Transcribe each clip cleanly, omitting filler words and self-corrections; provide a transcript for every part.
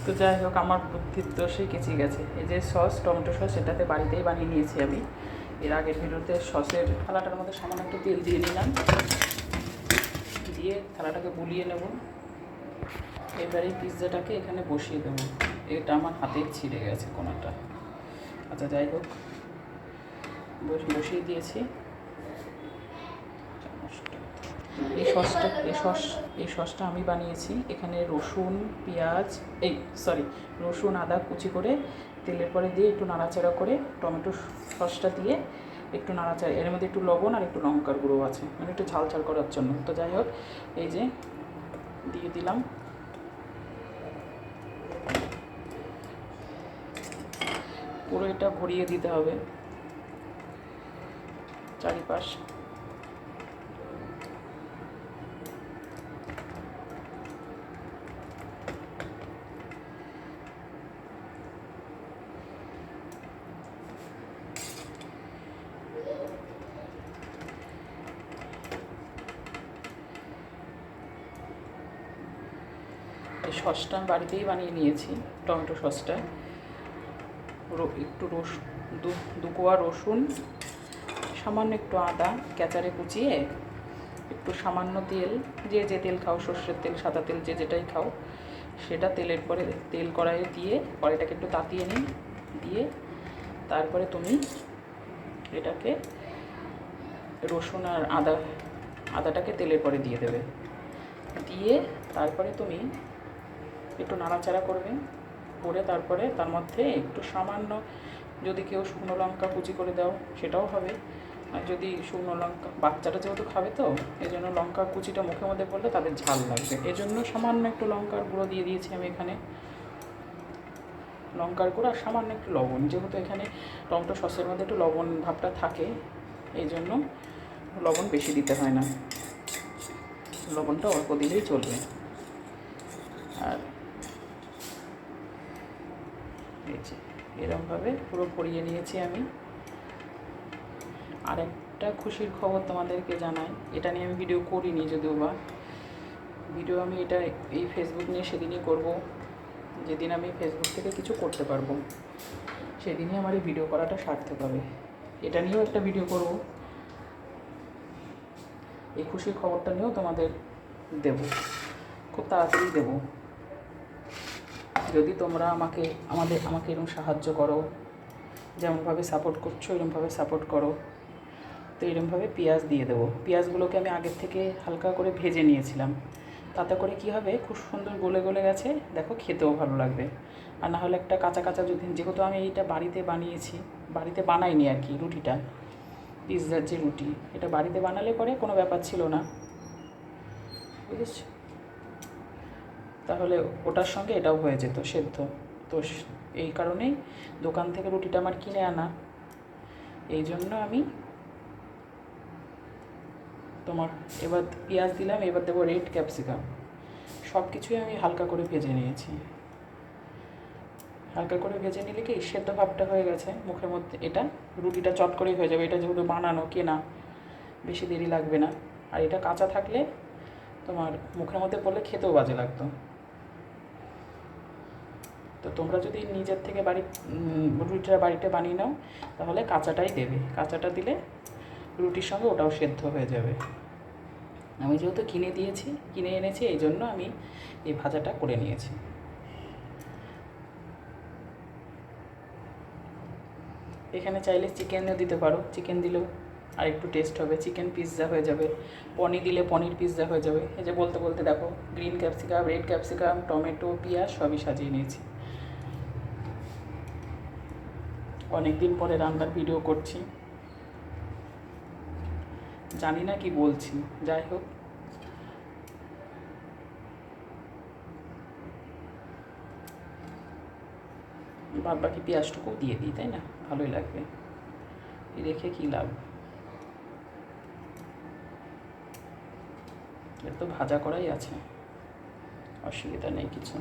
তো যাই হোক, আমার বুদ্ধির দোষেই কেচে গেছে। এই যে সস, টমেটো সস, এটাতে বাড়িতেই বানিয়ে নিয়েছি আমি। এর আগের ভিডিওতে সসের থালাটার মধ্যে সামান্য একটু তেল দিয়ে নিলাম, দিয়ে থালাটাকে বুলিয়ে নেব। এবারে পিৎজাটাকে এখানে বসিয়ে দেবো। এটা আমার হাতে ছিঁড়ে গেছে কোনোটা। আচ্ছা যাই হোক, বসিয়ে দিয়েছি। এই সসটা আমি বানিয়েছি। এখানে রসুন, পেঁয়াজ, রসুন আদা কুচি করে তেলের পরে দিয়ে একটু নাড়াচাড়া করে টমেটো সসটা দিয়ে একটু নাড়াচাড়া, এর মধ্যে একটু লবণ আর একটু লঙ্কার গুঁড়ো আছে, মানে একটু ঝাল ঝাল করার জন্য। তো যাই হোক, এই যে দিয়ে দিলাম। পুরো এটা ভরিয়ে দিতে হবে চারিপাশ। এই সসটা আমি বাড়িতেই বানিয়ে নিয়েছি। টমেটো সসটা একটু দু কোয়া রসুন, সামান্য একটু আদা ক্যাচারে কুচিয়ে, একটু সামান্য তেল, যে তেল খাও, সর্ষের তেল, সাদা তেল, যেটাই খাও, সেটা তেলের পরে তেল কড়াইয়ে দিয়ে কড়াইটাকে একটু তাতিয়ে নিই, দিয়ে তারপরে তুমি এটাকে রসুন আর আদাটাকে তেলের পরে দিয়ে দেবে। দিয়ে তারপরে তুমি একটু নাড়াচাড়া করবে, করে তারপরে তার মধ্যে একটু সামান্য, যদি কেউ শুকনো লঙ্কা কুচি করে দাও সেটাও হবে। আর যদি শুকনো লঙ্কা, বাচ্চাটা যেহেতু খাবে তো এই জন্য লঙ্কা কুচিটা মুখের মধ্যে পড়লে তাদের ঝাল লাগবে, এই জন্য সামান্য একটু লঙ্কার গুঁড়ো দিয়ে দিয়েছি আমি এখানে। লঙ্কার গুঁড়ো আর সামান্য একটু লবণ, যেহেতু এখানে টমেটো সসের মধ্যে একটু লবণ ভাবটা থাকে, এই জন্য লবণ বেশি দিতে হয় না, লবণটা অল্প দিলেই চলবে। আর এই যে এরকমভাবে পুরো ভরিয়ে নিয়েছি আমি। আর একটা খুশির খবর তোমাদেরকে জানাই, এটা নিয়ে আমি ভিডিও করিনি যদিও বা, ভিডিও আমি এটা এই ফেসবুক নিয়ে সেদিনই করব, যেদিন আমি ফেসবুক থেকে কিছু করতে পারবো, সেদিনই আমার এই ভিডিও করাটা সার্থক হবে। এটা নিয়েও একটা ভিডিও করব, এই খুশির খবরটা নিয়েও তোমাদের দেব, খুব তাড়াতাড়ি দেব। যদি তোমরা আমাকে এরকম সাহায্য করো, যেমনভাবে সাপোর্ট করছো এরকমভাবে সাপোর্ট করো। তো এরকমভাবে পেঁয়াজ দিয়ে দেবো। পেঁয়াজগুলোকে আমি আগের থেকে হালকা করে ভেজে নিয়েছিলাম, তাতে করে কি হবে, খুব সুন্দর গলে গলে গেছে, দেখো খেতেও ভালো লাগবে। আর না হলে একটা কাঁচা কাঁচা, যেহেতু আমি এইটা বাড়িতে বানিয়েছি, বাড়িতে বানাইনি আর কি, রুটিটা, পিৎজার যে রুটি, এটা বাড়িতে বানালে পরে কোনো ব্যাপার ছিল না, বুঝেছ, তাহলে ওটার সঙ্গে এটাও হয়ে যেত সেদ্ধ। তো এই কারণেই দোকান থেকে রুটিটা আমার কিনে আনা। এই জন্য আমি তোমার এবার পেঁয়াজ দিলাম, এবার দেবো রেড ক্যাপসিকাম, সব কিছুই আমি হালকা করে ভেজে নিয়েছি। হালকা করে ভেজে নিলে কি সেদ্ধ ভাবটা হয়ে গেছে মুখের মধ্যে, এটা রুটিটা চট করেই হয়ে যাবে। এটা যেহেতু বানানো কেনা, বেশি দেরি লাগবে না। আর এটা কাঁচা থাকলে তোমার মুখের মধ্যে পড়লে খেতেও বাজে লাগতো। তো তোমরা যদি নিজের থেকে রুটিটা বাড়িতে বানিয়ে নাও, তাহলে কাঁচাটাই দেবে, কাঁচাটা দিলে রুটির সঙ্গে ওটাও সেদ্ধ হয়ে যাবে। আমি যেহেতু কিনে এনেছি, এই জন্য আমি এই ভাজাটা করে নিয়েছি। এখানে চাইলে চিকেনও দিতে পারো, চিকেন দিলেও আর একটু টেস্ট হবে, চিকেন পিৎজা হয়ে যাবে। পনির দিলে পনির পিৎজা হয়ে যাবে। এই যে বলতে বলতে দেখো, green capsicum, red capsicum, tomato, পেঁয়াজ সবই সাজিয়ে নিয়েছি। অনেক দিন পরে রান্নার ভিডিও করছি, জানি না কি বলছি, যাই হোক। বাদ বাকি পেঁয়াজটুকু দিয়ে দিই, তাই না, ভালোই লাগবে, রেখে কী লাভ, এর তো ভাজা করাই আছে, অসুবিধা নেই কিছু।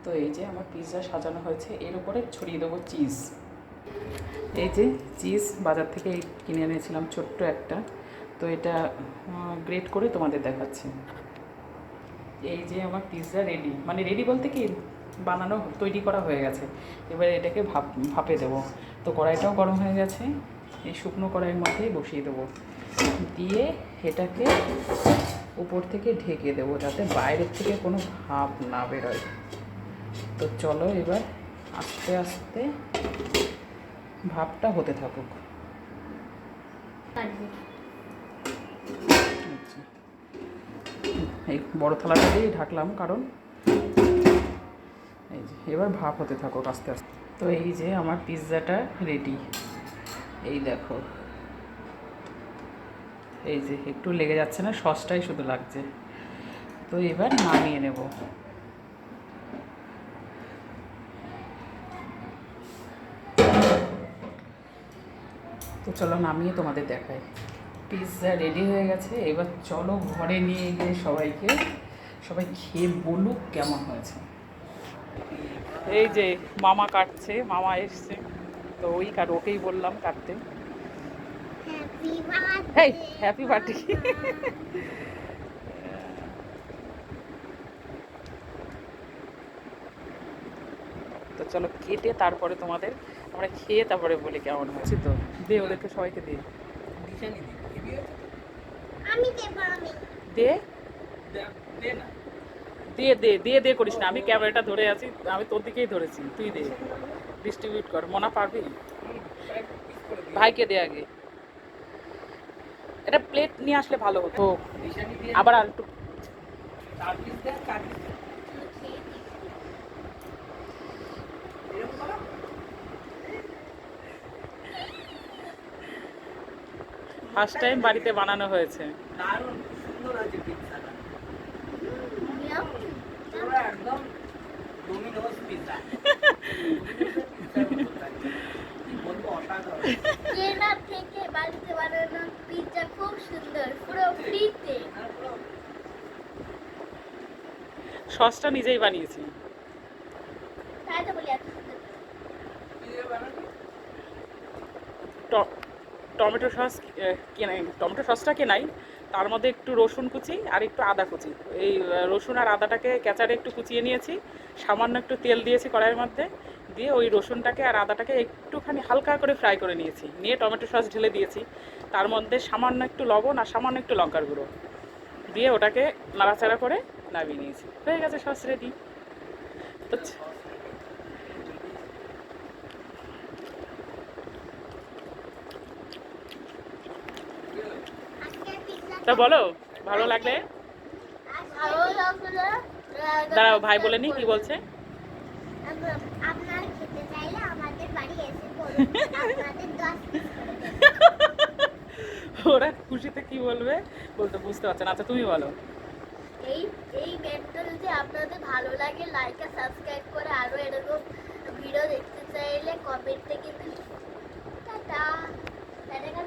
তো এই যে আমার পিৎজা সাজানো হয়েছে, এর উপরে ছড়িয়ে দেবো চিজ। এই যে চিজ বাজার থেকে কিনে এনেছিলাম ছোট্ট একটা, তো এটা গ্রেট করে তোমাদের দেখাচ্ছি। এই যে আমার পিৎজা রেডি, মানে রেডি বলতে কি বানানো তৈরি করা হয়ে গেছে। এবারে এটাকে ভাপে দেবো। তো কড়াইটাও গরম হয়ে গেছে, এই শুকনো কড়াইয়ের মধ্যেই বসিয়ে দেবো, দিয়ে এটাকে উপর থেকে ঢেকে দেবো যাতে বাইরের থেকে কোনো ভাপ না বেরোয়। তো চলো এবার আস্তে আস্তে ভাপটা হতে থাকুক। এই বড় থালাটা দিয়েই ঢাকলাম, কারণ এই যে এবার ভাপ হতে থাকুক আস্তে আস্তে। তো এই যে আমার পিৎজাটা রেডি, এই দেখো, এই যে একটু লেগে যাচ্ছে না, সসটাই শুধু লাগছে। তো এবার নামিয়ে নেব। তো চলো নামিয়ে তোমাদের দেখাই। পিৎজা রেডি হয়ে গেছে, এবার চলো ঘরে নিয়ে গিয়ে সবাই খেয়ে বলুক কেমন হয়েছে। এই যে মামা কাটছে, মামা এসছে, তো ওকেই বললাম কাটতে। Happy birthday. তো চলো কেটে তারপরে তোমাদের আমরা খেয়ে তারপরে বলি কেমন হয়েছে। তো দে ওদেরকে সবাইকে দে, দে দিয়ে দে দিয়ে দে করিস না, আমি ক্যামেরাটা ধরে আছি, আমি তোর দিকেই ধরেছি, তুই দে, ডিস্ট্রিবিউট কর। মনা পারবি? ভাইকে দে আগে। এটা প্লেট নিয়ে আসলে ভালো হতো। আবার আর একটু ফার্স্ট টাইম বাড়িতে বানানো হয়েছে। একদম ডোমিনোস পিৎজা। কেনা থেকে বাড়িতে বানানো পিৎজা খুব সুন্দর, পুরো ফ্রিতে। সসটা নিজেই বানিয়েছি। তাই তো বলি টমেটো সস কেনাই, টমেটো সসটা কেনাই, তার মধ্যে একটু রসুন কুচি আর একটু আদা কুচি, এই রসুন আর আদাটাকে কেচারে একটু কুচিয়ে নিয়েছি, সামান্য একটু তেল দিয়েছি কড়াইয়ের মধ্যে, দিয়ে ওই রসুনটাকে আর আদাটাকে একটুখানি হালকা করে ফ্রাই করে নিয়েছি, নিয়ে টমেটো সস ঢেলে দিয়েছি, তার মধ্যে সামান্য একটু লবণ আর সামান্য একটু লঙ্কার গুঁড়ো দিয়ে ওটাকে নাড়াচাড়া করে নামিয়ে নিয়েছি। হয়ে গেছে সস রেডি। তা বলো ভালো লাগলে। দাঁড়াও ভাই বলে নি কি বলছে। আপনারা খেতে চাইলে আমাদের বাড়ি এসে বলুন, আপনাদের 10 পিস ওরা খুশিতে কি বলবে বলতে বুঝতে পারছে না। আচ্ছা তুমি বলো। এই মেন্টাল যে আপনাদের ভালো লাগে, লাইক আর সাবস্ক্রাইব করে আরো এরকম ভিডিও দেখতে চাইলে কমেন্টে কিন্তু টাটা টাটা।